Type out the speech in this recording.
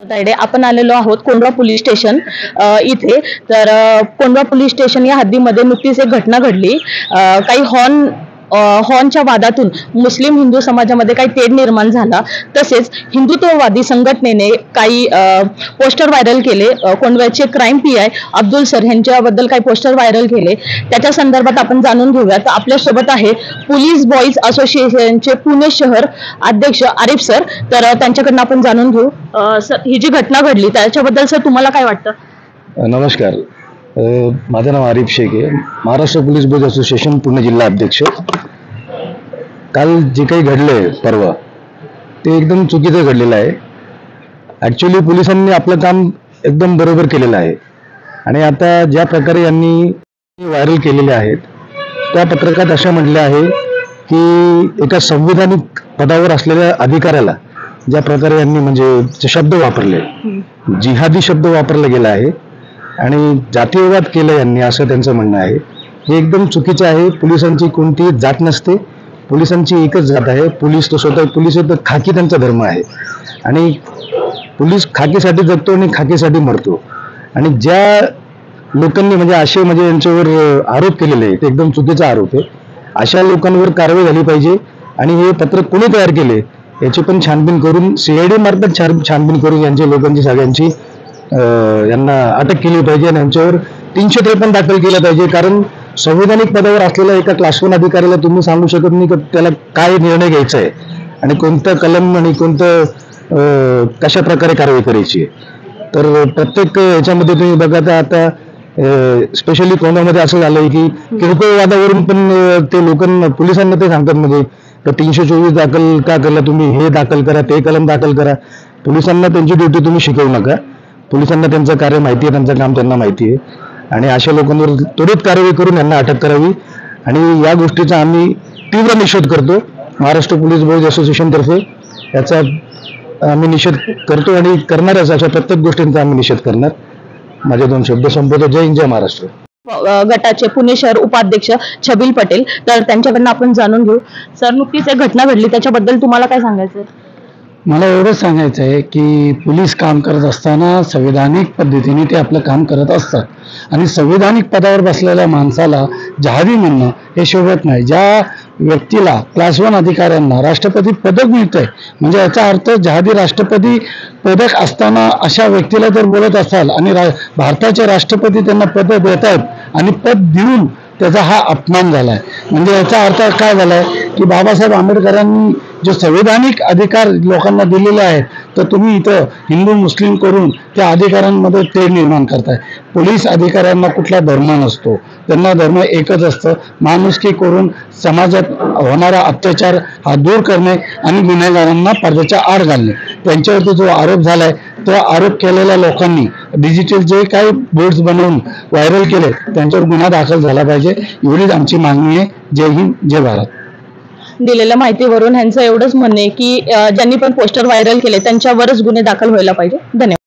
तायडे आपण आलेलो आहोत कोंढवा पोलीस स्टेशन इथे। तर कोंढवा पोलीस स्टेशन या हद्दीमध्ये नुकतीच एक घटना घडली। काही हॉर्नच्या वादातून मुस्लिम हिंदू समाजामध्ये काही तेढ निर्माण झाला। तसेच हिंदुत्ववादी संघटनेने काही पोस्टर व्हायरल केले। कोंढव्याचे क्राईम पीआय अब्दुल सर यांच्याबद्दल काही पोस्टर व्हायरल केले। त्याच्या संदर्भात आपण जाणून घेऊया। तर आपल्या सोबत आहे पोलीस बॉईज असोसिएशनचे पुणे शहर अध्यक्ष आरिफ सर। तर त्यांच्याकडून आपण जाणून घेऊ सर, ही जी घटना घडली त्याच्याबद्दल सर तुम्हाला काय वाटतं? नमस्कार, माझं नाव आरिफ शेख आहे, Maharashtra police boys association Pune जिल्हा अध्यक्ष। काल जे काही घडले परवा ते एकदम चुकीचं घडलेलं आहे। ॲक्च्युली पोलिसांनी आपलं काम एकदम बरोबर केलेलं आहे आणि आता ज्या प्रकारे यांनी व्हायरल केलेले आहेत त्या पत्रकात अशा म्हटले आहे की एका संविधानिक पदावर असलेल्या अधिकाऱ्याला ज्या प्रकारे यांनी म्हणजे शब्द वापरले, जिहादी शब्द वापरला गेला आहे आणि जातीयवाद केलं यांनी, असं त्यांचं म्हणणं आहे। हे एकदम चुकीचं आहे। पोलिसांची कोणतीही जात नसते, पोलिसांची एकच जात आहे। पोलीस तो स्वतः पोलीस तर खाकी त्यांचा धर्म आहे आणि पोलीस खाकीसाठी जगतो आणि खाकीसाठी मरतो। आणि ज्या लोकांनी म्हणजे असे म्हणजे यांच्यावर आरोप केलेले आहेत ते एकदम चुकीचा आरोप आहे। अशा लोकांवर कारवाई झाली पाहिजे आणि हे पत्रक कोणी तयार केले याची पण छानबीन करून CID मार्फत छानबीन करून यांच्या लोकांची सगळ्यांची यांना अटक केली पाहिजे आणि यांच्यावर 353 दाखल केलं पाहिजे। कारण संविधानिक पदावर असलेल्या एका क्लास 1 अधिकाऱ्याला तुम्ही सांगू शकत नाही की त्याला काय निर्णय घ्यायचा आहे आणि कोणतं कलम आणि कोणतं कशा प्रकारे कारवाई करायची आहे। तर प्रत्येक ह्याच्यामध्ये तुम्ही बघा तर आता स्पेशली कोंढव्यामध्ये असं झालंय की किरकोळ वादावरून पण ते लोकांना पोलिसांना ते सांगतात म्हणजे 324 दाखल का केला तुम्ही, हे दाखल करा, ते कलम दाखल करा। पोलिसांना त्यांची ड्युटी तुम्ही शिकवू नका। पोलिसांना त्यांचं कार्य माहिती आहे, त्यांचं काम त्यांना माहिती आहे आणि अशा लोकांवर त्वरित कारवाई करून यांना अटक करावी आणि या गोष्टीचा आम्ही तीव्र निषेध करतो। महाराष्ट्र पोलीस बॉईज असोसिएशन तर्फे याचा आम्ही निषेध करतो आणि करणारच, अशा प्रत्येक गोष्टींचा आम्ही निषेध करणार। माझे 2 शब्द संपवतो। जय हिंद, जय महाराष्ट्र। गटाचे पुणे शहर उपाध्यक्ष छबिल पटेल, तर त्यांच्याकडून आपण जाणून घेऊ। सर, नुकतीच एक घटना घडली त्याच्याबद्दल तुम्हाला काय सांगायचं? मला एवढंच सांगायचं आहे की पोलीस काम करत असताना संविधानिक पद्धतीने ते आपलं काम करत असतात आणि संविधानिक पदावर बसलेल्या माणसाला जहादी म्हणणं हे शोभत नाही। ज्या व्यक्तीला क्लास 1 अधिकाऱ्यांना राष्ट्रपती पदक मिळतंय म्हणजे याचा अर्थ जहादी राष्ट्रपती पदक असताना अशा व्यक्तीला जर बोलत असाल आणि भारताचे राष्ट्रपती त्यांना पद देत आहेत आणि पद देऊन त्याचा हा अपमान झालाय, म्हणजे याचा अर्थ काय झालाय की बाबासाहेब आंबेडकरांनी जो संविधानिक अधिकार लोकांना दिलेले आहेत तर तुम्ही इथं हिंदू मुस्लिम करून त्या अधिकारांमध्ये तेढ निर्माण करताय। पोलीस अधिकाऱ्यांना कुठला धर्म नसतो, त्यांना धर्म एकच असतं, माणुसकी करून समाजात होणारा अत्याचार हा दूर करणे आणि गुन्हेगारांना पडद्याच्या आड घालणे। त्यांच्यावरती जो आरोप झालाय त्या आरोप केलेल्या लोकांनी डिजिटल जे काही बोर्ड्स बनवून व्हायरल केले त्यांच्यावर गुन्हा दाखल झाला पाहिजे, एवढीच आमची मागणी आहे। जय हिंद, जय भारत। दिलेल्या माहितीवरून ह्यांचं एवढंच म्हणणं आहे की ज्यांनी पण पोस्टर व्हायरल केले त्यांच्यावरच गुन्हे दाखल व्हायला पाहिजे। धन्यवाद।